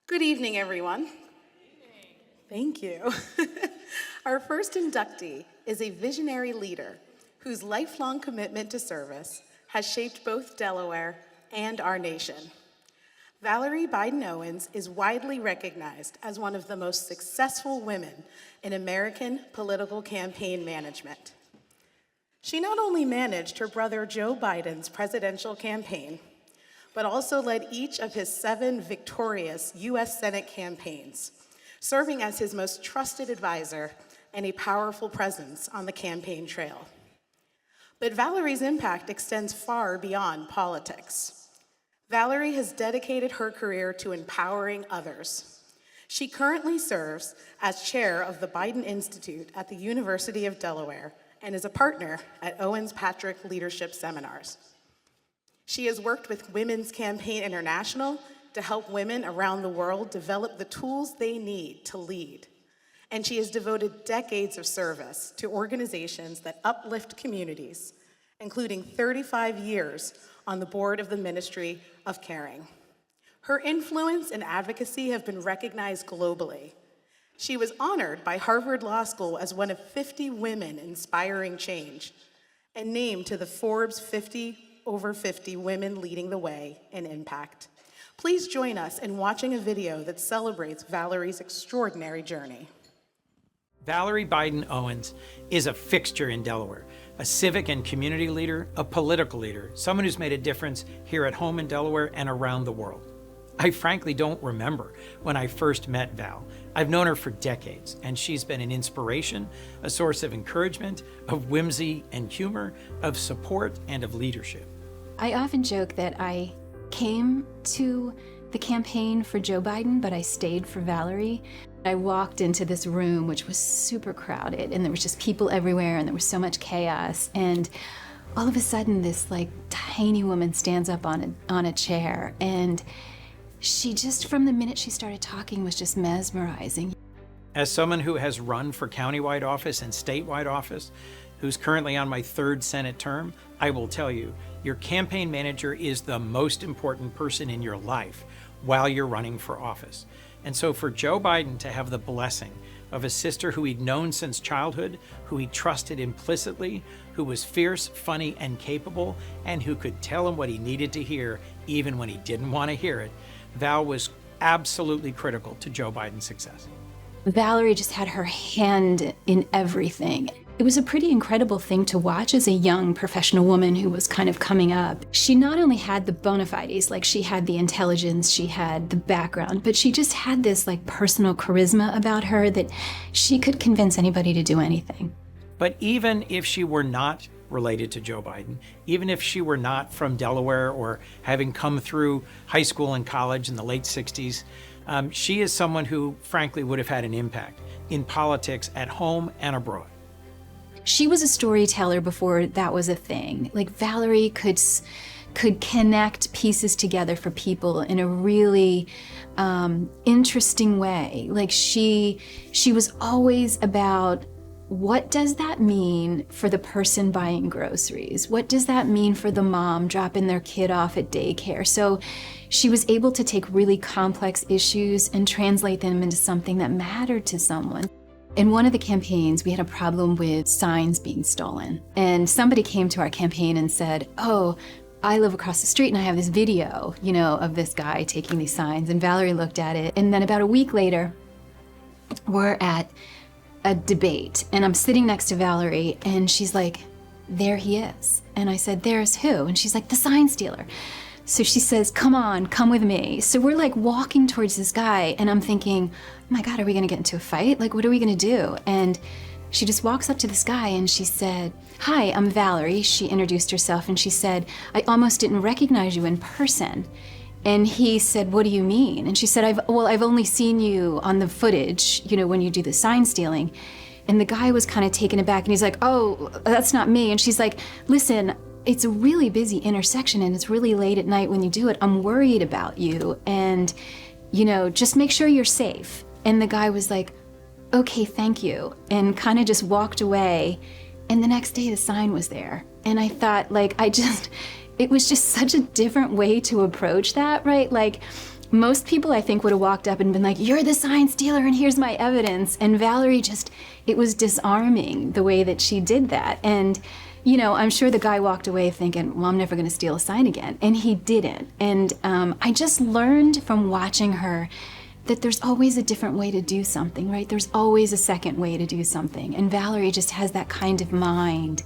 Good evening, everyone. Thank you. Our first inductee is a visionary leader whose lifelong commitment to service has shaped both Delaware and our nation. Valerie Biden Owens is widely recognized as one of the most successful women in American political campaign management. She not only managed her brother Joe Biden's presidential campaign, but also led each of his 7 victorious U.S. Senate campaigns, serving as his most trusted advisor and a powerful presence on the campaign trail. But Valerie's impact extends far beyond politics. Valerie has dedicated her career to empowering others. She currently serves as chair of the Biden Institute at the University of Delaware and is a partner at Owens Patrick Leadership Seminars. She has worked with Women's Campaign International to help women around the world develop the tools they need to lead. And she has devoted decades of service to organizations that uplift communities, including 35 years on the board of the Ministry of Caring. Her influence and advocacy have been recognized globally. She was honored by Harvard Law School as one of 50 women inspiring change and named to the Forbes 50 over 50 women leading the way in impact. Please join us in watching a video that celebrates Valerie's extraordinary journey. Valerie Biden Owens is a fixture in Delaware, a civic and community leader, a political leader, someone who's made a difference here at home in Delaware and around the world. I frankly don't remember when I first met Val. I've known her for decades, and she's been an inspiration, a source of encouragement, of whimsy and humor, of support, and of leadership. I often joke that I came to the campaign for Joe Biden, but I stayed for Valerie. I walked into this room, which was super crowded, and there was just people everywhere, and there was so much chaos. And all of a sudden, this tiny woman stands up on a chair, and she just, from the minute she started talking, was just mesmerizing. As someone who has run for countywide office and statewide office, who's currently on my 3rd Senate term, I will tell you, your campaign manager is the most important person in your life while you're running for office. And so for Joe Biden to have the blessing of a sister who he'd known since childhood, who he trusted implicitly, who was fierce, funny, and capable, and who could tell him what he needed to hear even when he didn't want to hear it, Val was absolutely critical to Joe Biden's success. Valerie just had her hand in everything. It was a pretty incredible thing to watch as a young professional woman who was kind of coming up. She not only had the bona fides, she had the intelligence, she had the background, but she just had this personal charisma about her that she could convince anybody to do anything. But even if she were not related to Joe Biden, even if she were not from Delaware or having come through high school and college in the late 60s, she is someone who, frankly, would have had an impact in politics at home and abroad. She was a storyteller before that was a thing. Valerie could connect pieces together for people in a really interesting way. She was always about, what does that mean for the person buying groceries? What does that mean for the mom dropping their kid off at daycare? So she was able to take really complex issues and translate them into something that mattered to someone. In one of the campaigns, we had a problem with signs being stolen. And somebody came to our campaign and said, oh, I live across the street and I have this video, of this guy taking these signs. And Valerie looked at it. And then about a week later, we're at a debate. And I'm sitting next to Valerie and she's like, there he is. And I said, there's who? And she's like, the sign stealer. So she says, come on, come with me. So we're walking towards this guy and I'm thinking, oh my God, are we gonna get into a fight? What are we gonna do? And she just walks up to this guy and she said, hi, I'm Valerie. She introduced herself and she said, I almost didn't recognize you in person. And he said, what do you mean? And she said, I've only seen you on the footage, when you do the sign stealing. And the guy was kind of taken aback and he's like, oh, that's not me. And she's like, listen, it's a really busy intersection and it's really late at night when you do it. I'm worried about you and, just make sure you're safe. And the guy was like, okay, thank you. And kind of just walked away. And the next day the sign was there. And I thought, it was just such a different way to approach that, right? Most people, I think, would have walked up and been like, "You're the sign stealer and here's my evidence." And Valerie just, it was disarming the way that she did that. And, you know, I'm sure the guy walked away thinking, well, I'm never gonna steal a sign again. And he didn't. And I just learned from watching her that there's always a different way to do something, right? There's always a second way to do something. And Valerie just has that kind of mind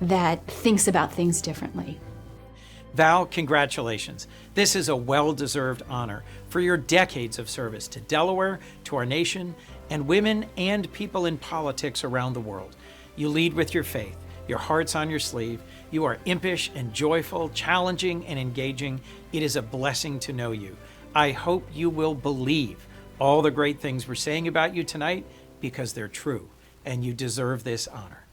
that thinks about things differently. Val, congratulations. This is a well-deserved honor for your decades of service to Delaware, to our nation, and women and people in politics around the world. You lead with your faith. Your heart's on your sleeve. You are impish and joyful, challenging and engaging. It is a blessing to know you. I hope you will believe all the great things we're saying about you tonight because they're true, and you deserve this honor.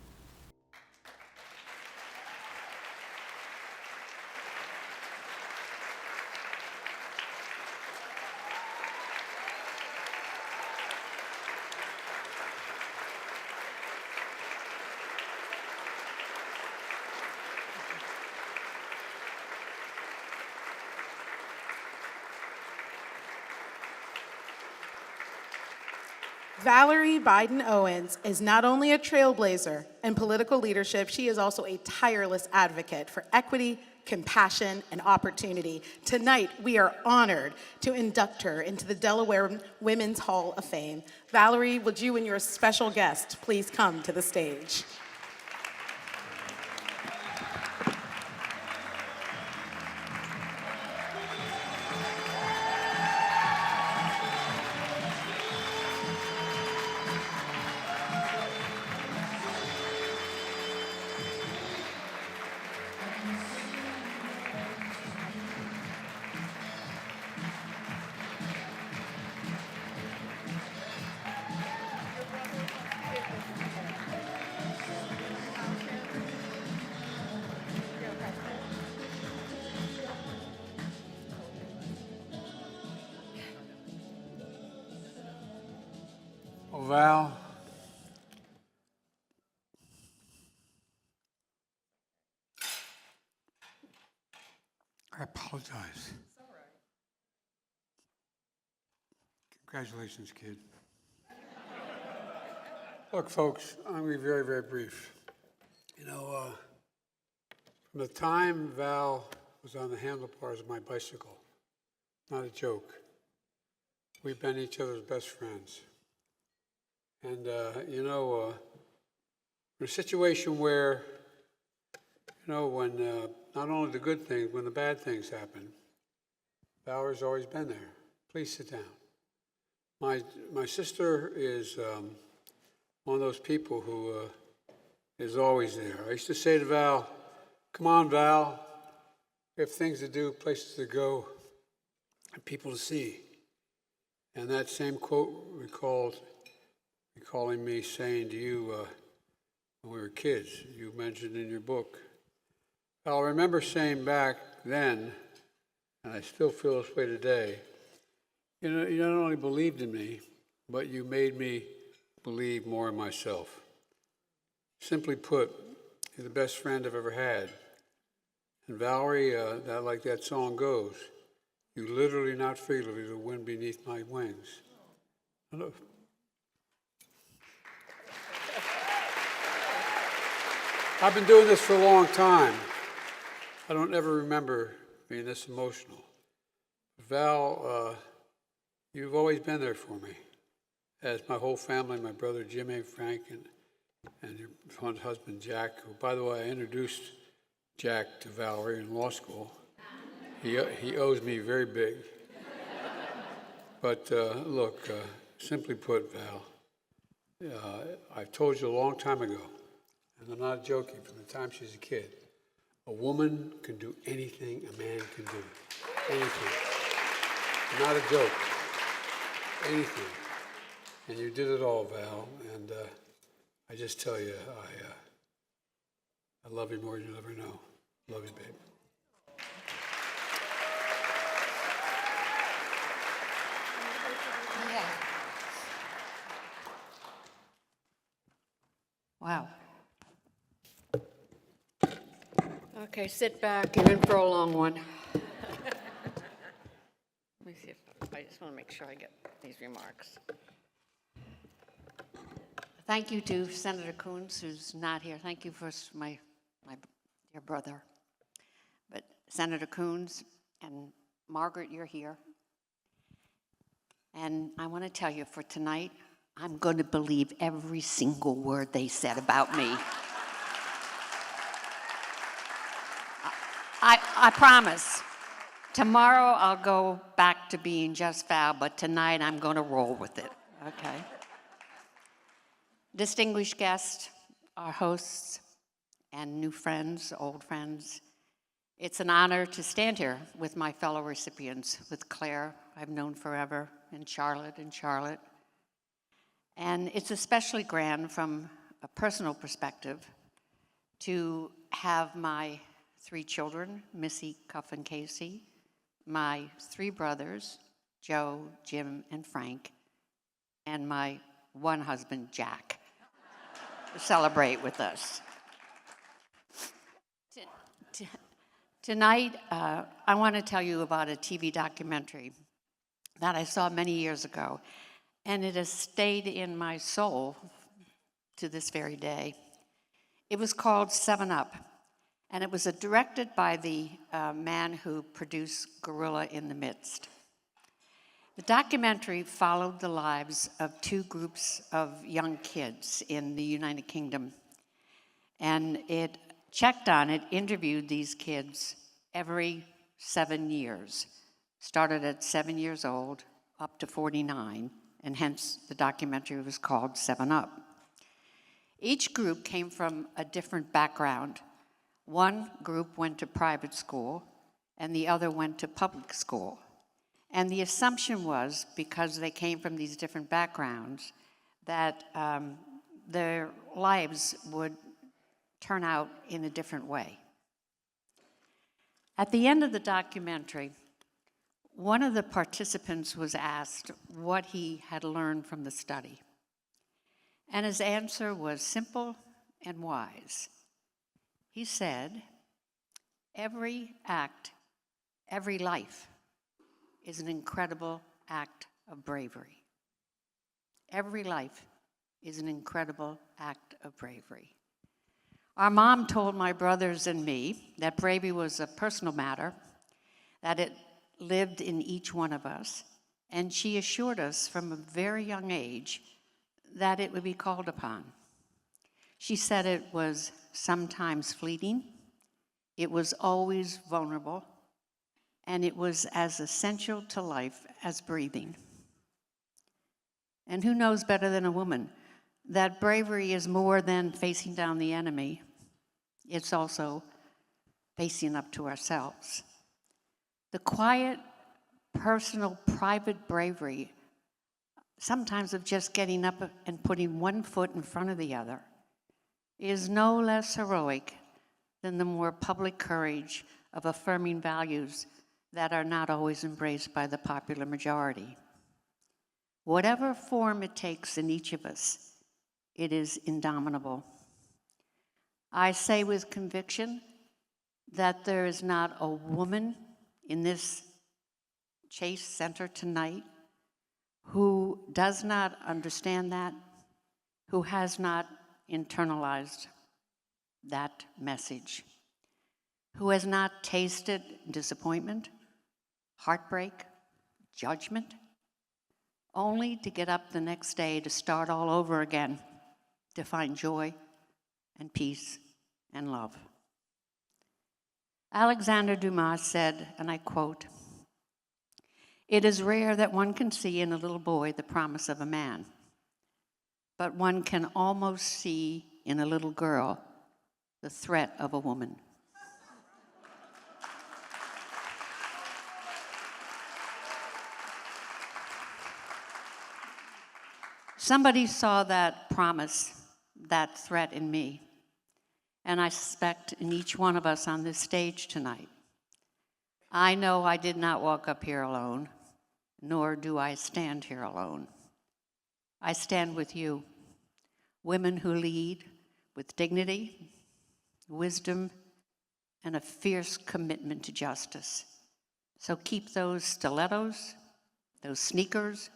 Valerie Biden Owens is not only a trailblazer in political leadership, she is also a tireless advocate for equity, compassion, and opportunity. Tonight, we are honored to induct her into the Delaware Women's Hall of Fame. Valerie, would you and your special guest please come to the stage? Oh, Val, I apologize. It's all right. Congratulations, kid. Look, folks, I'm going to be very, very brief. You know, from the time Val was on the handlebars of my bicycle, not a joke, we've been each other's best friends. And, you know, in a situation where, you know, when not only the good things, when the bad things happen, Valerie's always been there. Please sit down. My sister is one of those people who is always there. I used to say to Val, come on, Val, we have things to do, places to go, and people to see. And that same quote recalling me saying to you when we were kids, you mentioned in your book. I'll remember saying back then, and I still feel this way today, you know, you not only believed in me, but you made me believe more in myself. Simply put, you're the best friend I've ever had. And Valerie, like that song goes, you literally, not figuratively, the wind beneath my wings. Hello. I've been doing this for a long time. I don't ever remember being this emotional. Val, you've always been there for me, as my whole family, my brother Jimmy, Frank, and your fond husband Jack, who, by the way, I introduced Jack to Valerie in law school. He owes me very big. But look, simply put, Val, I told you a long time ago, and I'm not joking, from the time she's a kid, a woman can do anything a man can do. Anything. Not a joke. Anything. And you did it all, Val, and I just tell you, I love you more than you'll ever know. Love you, babe. Yeah. Wow. Okay, sit back. You're in for a long one. Let me see if I just want to make sure I get these remarks. Thank you to Senator Coons, who's not here. Thank you for my dear brother. But Senator Coons and Margaret, you're here. And I want to tell you, for tonight, I'm going to believe every single word they said about me. I promise. Tomorrow I'll go back to being just Val, but tonight I'm going to roll with it, okay? Distinguished guests, our hosts, and new friends, old friends, it's an honor to stand here with my fellow recipients, with Claire, I've known forever, and Charlotte. And it's especially grand from a personal perspective to have my 3 children, Missy, Cuff, and Casey, my 3 brothers, Joe, Jim, and Frank, and my 1 husband, Jack, celebrate with us. Tonight, I want to tell you about a TV documentary that I saw many years ago, and it has stayed in my soul to this very day. It was called 7 Up, and it was directed by the man who produced Gorilla in the Midst. The documentary followed the lives of 2 groups of young kids in the United Kingdom, and it interviewed these kids every 7 years. Started at 7 years old, up to 49, and hence the documentary was called 7 Up. Each group came from a different background. One group went to private school, and the other went to public school. And the assumption was, because they came from these different backgrounds, that their lives would turn out in a different way. At the end of the documentary, one of the participants was asked what he had learned from the study. And his answer was simple and wise. He said, every act, every life is an incredible act of bravery. Every life is an incredible act of bravery. Our mom told my brothers and me that bravery was a personal matter, that it lived in each one of us, and she assured us from a very young age that it would be called upon. She said it was sometimes fleeting, it was always vulnerable, and it was as essential to life as breathing. And who knows better than a woman that bravery is more than facing down the enemy, it's also facing up to ourselves. The quiet, personal, private bravery, sometimes of just getting up and putting one foot in front of the other, is no less heroic than the more public courage of affirming values that are not always embraced by the popular majority. Whatever form it takes in each of us, it is indomitable. I say with conviction that there is not a woman in this Chase Center tonight who does not understand that, who has not internalized that message, who has not tasted disappointment, heartbreak, judgment, only to get up the next day to start all over again, to find joy and peace and love. Alexander Dumas said, and I quote, "It is rare that one can see in a little boy the promise of a man, but one can almost see in a little girl the threat of a woman." Somebody saw that promise, that threat in me, and I suspect in each one of us on this stage tonight. I know I did not walk up here alone, nor do I stand here alone. I stand with you, women who lead with dignity, wisdom, and a fierce commitment to justice. So keep those stilettos, those sneakers,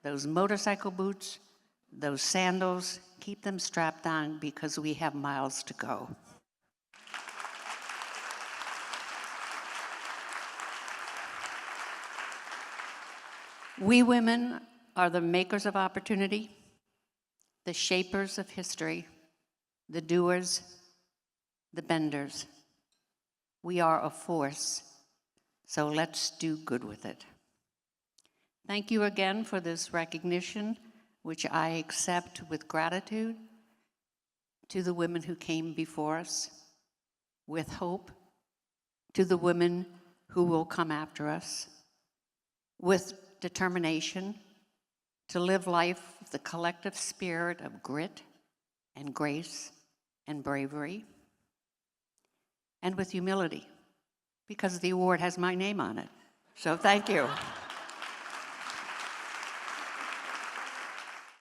those motorcycle boots, those sandals, keep them strapped on because we have miles to go. We women are the makers of opportunity, the shapers of history, the doers, the benders. We are a force, so let's do good with it. Thank you again for this recognition, which I accept with gratitude, to the women who came before us, with hope, to the women who will come after us, with determination to live life with the collective spirit of grit and grace and bravery, and with humility, because the award has my name on it. So thank you.